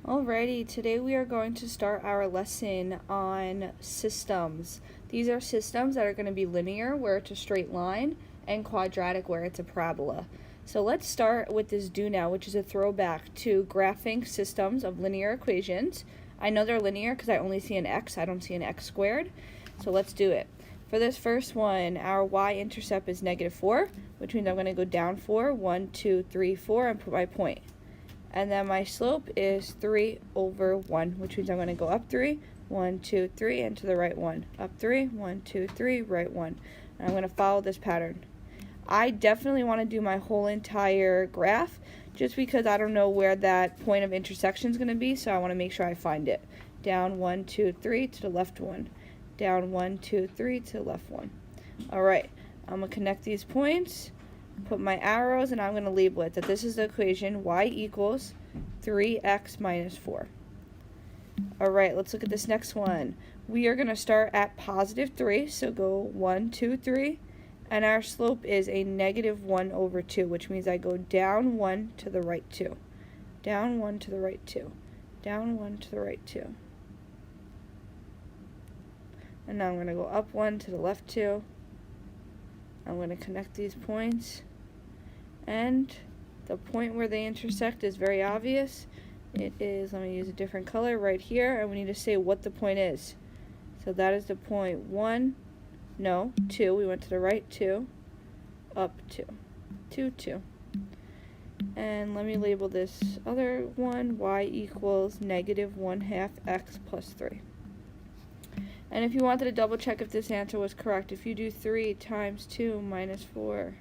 Alrighty, today we are going to start our lesson on systems. These are systems that are going to be linear, where it's a straight line, and quadratic, where it's a parabola. So let's start with this do now, which is a throwback to graphing systems of linear equations. I know they're linear because I only see an x, I don't see an x squared. So let's do it. For this first one, our y-intercept is -4, which means I'm going to go down 4, 1, 2, 3, 4, and put my point. And then my slope is 3 over 1, which means I'm going to go up 3, 1, 2, 3, and to the right 1. Up 3, 1, 2, 3, right 1. And I'm going to follow this pattern. I definitely want to do my whole entire graph, just because I don't know where that point of intersection is going to be, so I want to make sure I find it. Down 1, 2, 3, to the left 1. Down 1, 2, 3, to the left 1. Alright, I'm going to connect these points, put my arrows, and I'm going to label it that this is the equation y equals 3x minus 4. Alright, let's look at this next one. We are going to start at +3, so go 1, 2, 3, and our slope is a -1 over 2, which means I go down 1 to the right 2. Down 1 to the right 2. Down 1 to the right 2. And now I'm going to go up 1 to the left 2. I'm going to connect these points. And the point where they intersect is very obvious. It is, let me use a different color right here, and we need to say what the point is. So that is the point 1, no, 2, we went to the right 2, up 2, 2, 2. And let me label this other one, y equals -1/2 x plus 3. And if you wanted to double check if this answer was correct, if you do 3 times 2 minus 4,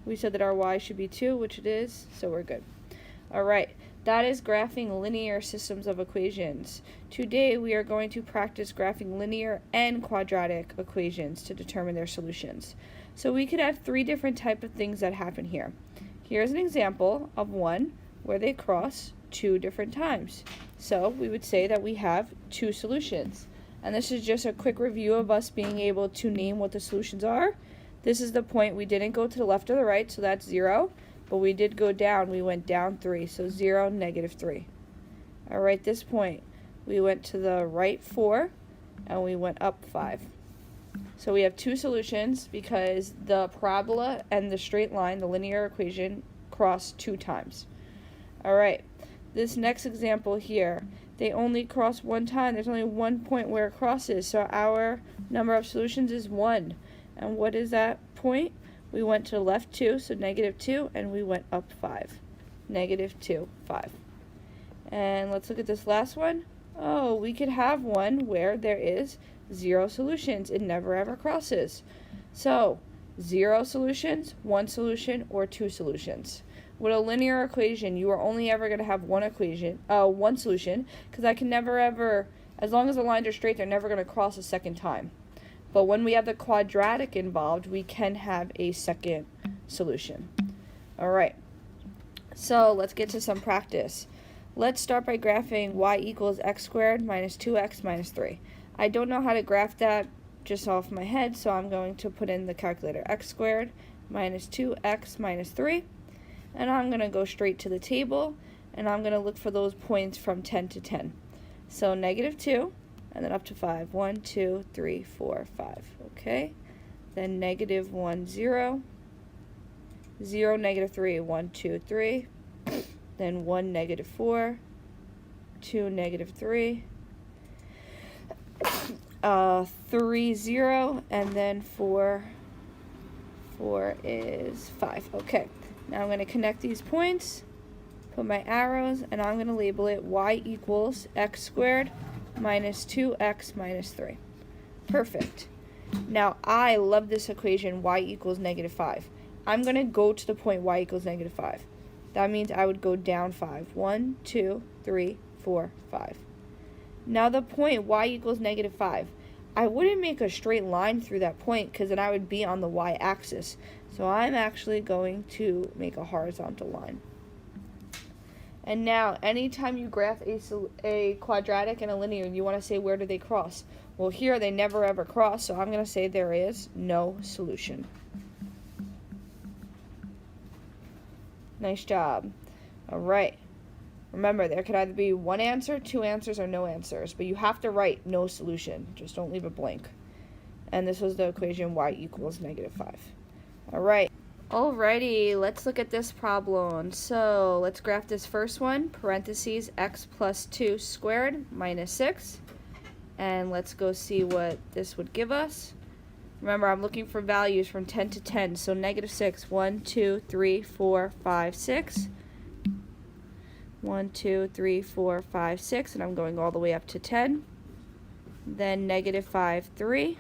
we said that our y should be 2, which it is, so we're good. Alright, that is graphing linear systems of equations. Today we are going to practice graphing linear and quadratic equations to determine their solutions. So we could have 3 different types of things that happen here. Here's an example of one where they cross 2 different times. So we would say that we have 2 solutions. And this is just a quick review of us being able to name what the solutions are. This is the point we didn't go to the left or the right, so that's 0. But we did go down. We went down 3, so 0, -3. Alright, this point, we went to the right 4, and we went up 5. So we have 2 solutions because the parabola and the straight line, the linear equation, cross 2 times. Alright, this next example here, they only cross 1 time. There's only 1 point where it crosses, so our number of solutions is 1. And what is that point? We went to the left 2, so -2, and we went up 5. -2, 5. And let's look at this last one. Oh, we could have one where there is 0 solutions. It never ever crosses. So 0 solutions, 1 solution, or 2 solutions. With a linear equation, you are only ever going to have one solution, because I can never ever, as long as the lines are straight, they're never going to cross a second time. But when we have the quadratic involved, we can have a second solution. Alright, so let's get to some practice. Let's start by graphing y equals x squared minus 2x minus 3. I don't know how to graph that just off my head, so I'm going to put in the calculator. X squared minus 2x minus 3. And I'm going to go straight to the table, and I'm going to look for those points from 10 to 10. So -2. And then up to 5. 1, 2, 3, 4, 5. Okay. Then -1, 0. 0, -3. 1, 2, 3. Then 1, -4. 2, -3. 3, 0. And then 4 is 5. Okay. Now I'm going to connect these points, put my arrows, and I'm going to label it y equals x squared minus 2x minus 3. Perfect. Now I love this equation, y equals -5. I'm going to go to the point y equals -5. That means I would go down 5. 1, 2, 3, 4, 5. Now the point y equals -5, I wouldn't make a straight line through that point because then I would be on the y-axis. So I'm actually going to make a horizontal line. And now, anytime you graph a quadratic and a linear, you want to say where do they cross? Well, here they never ever cross, so I'm going to say there is no solution. Nice job. All right. Remember, there could either be one answer, two answers, or no answers, but you have to write no solution. Just don't leave it blank. And this was the equation y equals -5. All right. Alrighty, let's look at this problem. So let's graph this first one, parentheses x plus 2 squared minus 6. And let's go see what this would give us. Remember, I'm looking for values from 10 to 10. So -6, 1, 2, 3, 4, 5, 6. 1, 2, 3, 4, 5, 6. And I'm going all the way up to 10. Then -5, 3.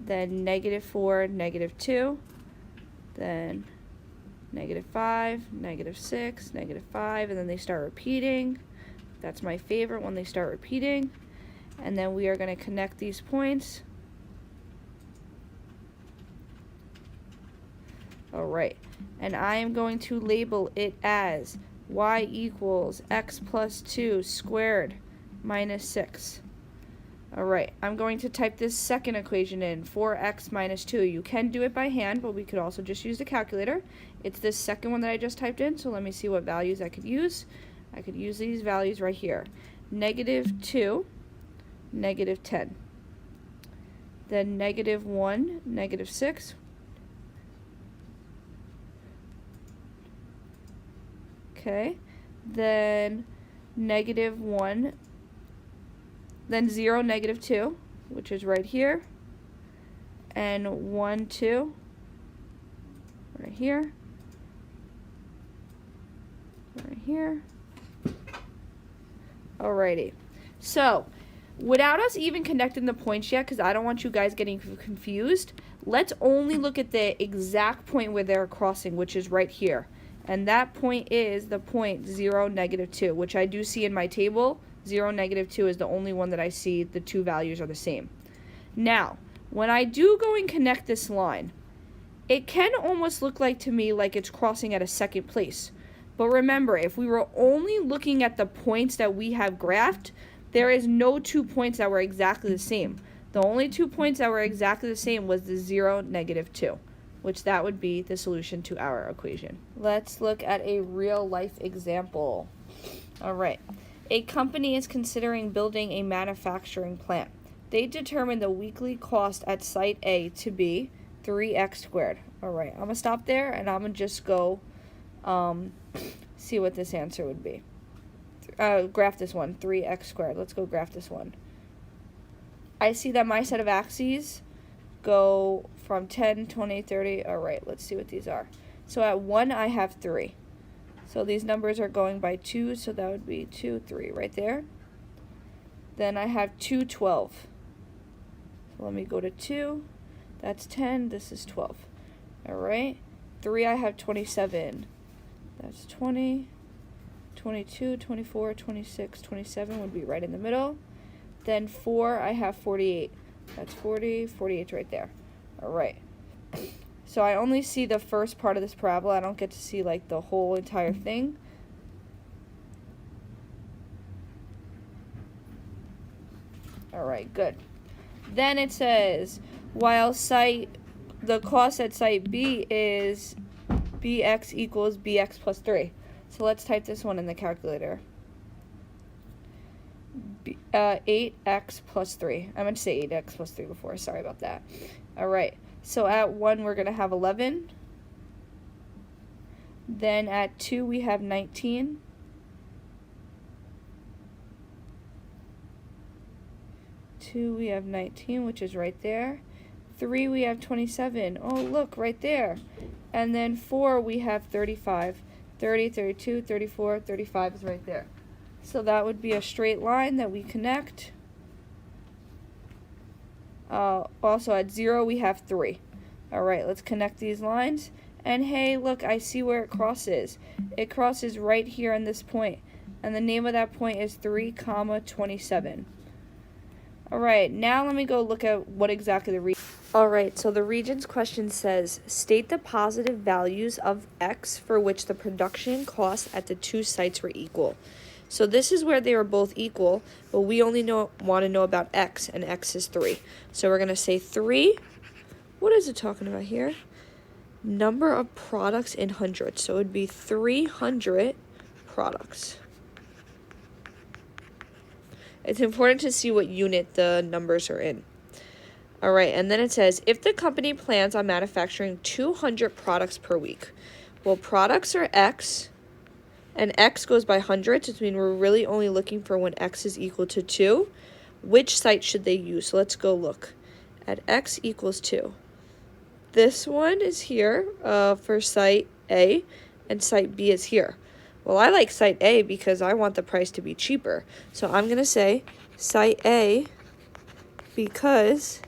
Then -4, -2. Then -5, -6, -5, and then they start repeating. That's my favorite when they start repeating. And then we are going to connect these points. All right, and I am going to label it as y equals x plus 2 squared minus 6. All right, I'm going to type this second equation in, 4x minus 2. You can do it by hand, but we could also just use the calculator. It's this second one that I just typed in, so let me see what values I could use. I could use these values right here. -2, -10. Then -1, -6. Okay, then -1, then 0, -2, which is right here, and 1, 2, right here, right here. Alrighty, so without us even connecting the points yet, because I don't want you guys getting confused, let's only look at the exact point where they're crossing, which is right here. And that point is the point 0, -2, which I do see in my table. 0, -2 is the only one that I see the two values are the same. Now, when I do go and connect this line, it can almost look like to me like it's crossing at a second place. But remember, if we were only looking at the points that we have graphed, there is no 2 points that were exactly the same. The only 2 points that were exactly the same was the 0, -2, which that would be the solution to our equation. Let's look at a real life example. All right. A company is considering building a manufacturing plant. They determine the weekly cost at site A to be 3x squared. All right, I'm going to stop there and I'm going to just go see what this answer would be. Graph this one, 3x squared. Let's go graph this one. I see that my set of axes go from 10, 20, 30. All right, let's see what these are. So at 1, I have 3. So these numbers are going by 2, so that would be 2, 3 right there. Then I have 2, 12. So let me go to 2. That's 10. This is 12. All right. 3, I have 27. That's 20, 22, 24, 26, 27 would be right in the middle. Then 4, I have 48. That's 40, 48 right there. All right. So I only see the first part of this parabola. I don't get to see like the whole entire thing. All right, good. Then it says, while the cost at site B is bx equals bx plus 3. So let's type this one in the calculator. 8x plus 3. I meant to say 8x plus 3 before. Sorry about that. All right. So at 1, we're going to have 11. Then at 2, we have 19. We have 19, which is right there. 3, we have 27. Oh, look, right there. And then 4, we have 35. 30, 32, 34, 35 is right there. So that would be a straight line that we connect. Also at 0, we have 3. All right, let's connect these lines. And hey, look, I see where it crosses. It crosses right here on this point. And the name of that point is 3, 27. All right, now let me go look at what exactly the region. All right, so the regions question says, state the positive values of x for which the production costs at the two sites were equal. So this is where they are both equal, but we only want to know about x, and x is 3. So we're going to say 3. What is it talking about here? Number of products in hundreds. So it would be 300 products. It's important to see what unit the numbers are in. All right, and then it says, if the company plans on manufacturing 200 products per week, well, products are X, and X goes by hundreds, which means we're really only looking for when X is equal to 2. Which site should they use? So let's go look at X equals 2. This one is here for site A, and site B is here. Well, I like site A because I want the price to be cheaper. So I'm going to say site A because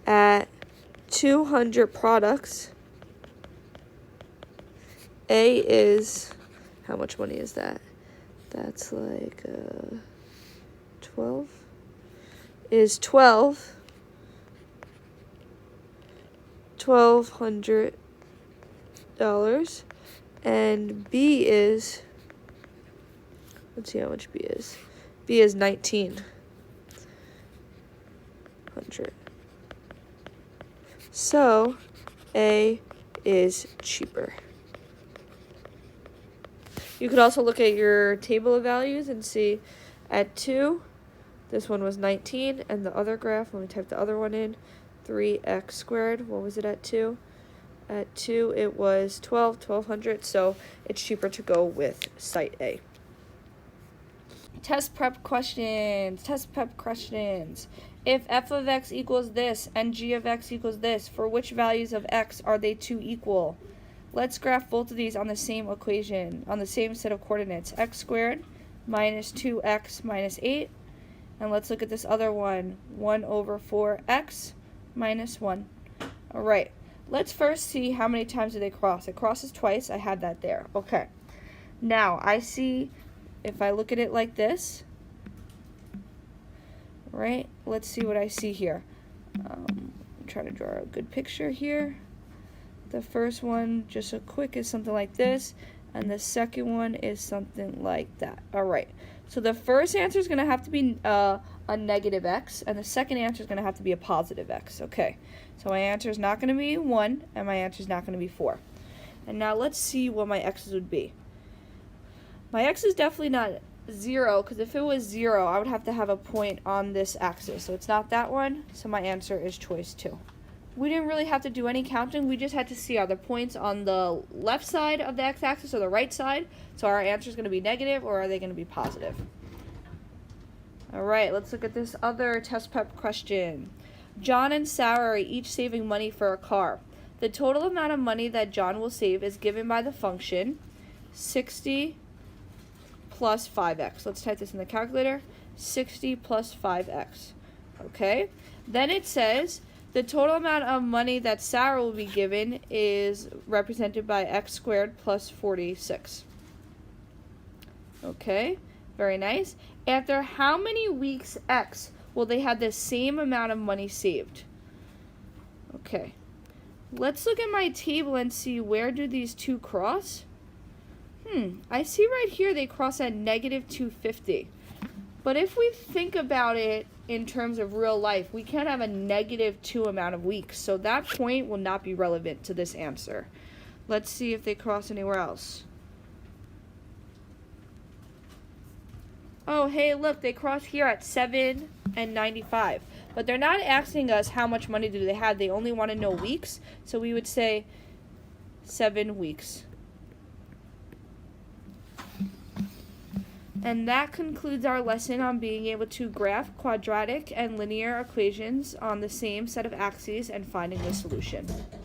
at 200 products, A is, how much money is that? That's like 12, is $1,200, and B is, let's see how much B is. B is 1,900. So A is cheaper. You could also look at your table of values and see at 2, this one was 19, and the other graph, let me type the other one in, 3x squared, what was it at 2? At 2, it was 1,200, so it's cheaper to go with site A. Test prep questions. If f of x equals this and g of x equals this, for which values of x are they 2 equal? Let's graph both of these on the same equation, on the same set of coordinates. X squared minus 2x minus 8. And let's look at this other one, 1 over 4x minus 1. All right, let's first see how many times do they cross. It crosses twice. I had that there. Okay. Now, I see, if I look at it like this, right, let's see what I see here. I'm trying to draw a good picture here. The first one, just a quick, is something like this, and the second one is something like that. All right, so the first answer is going to have to be a negative x, and the second answer is going to have to be a positive x. Okay, so my answer is not going to be 1, and my answer is not going to be 4. And now let's see what my x's would be. My x is definitely not 0, because if it was 0, I would have to have a point on this axis. So it's not that one, so my answer is choice 2. We didn't really have to do any counting. We just had to see, are the points on the left side of the x-axis or the right side? So our answer is going to be negative, or are they going to be positive? All right, let's look at this other test prep question. John and Sarah are each saving money for a car. The total amount of money that John will save is given by the function 60 plus 5x. Let's type this in the calculator. 60 plus 5x. Okay? Then it says the total amount of money that Sarah will be given is represented by x squared plus 46. Okay? Very nice. After how many weeks x will they have the same amount of money saved? Okay. Let's look at my table and see, where do these two cross? I see right here they cross at negative 250. But if we think about it in terms of real life, we can't have a negative 2 amount of weeks. So that point will not be relevant to this answer. Let's see if they cross anywhere else. Oh, hey, look, they cross here at 7 and 95. But they're not asking us how much money do they have. They only want to know weeks. So we would say 7 weeks. And that concludes our lesson on being able to graph quadratic and linear equations on the same set of axes and finding the solution.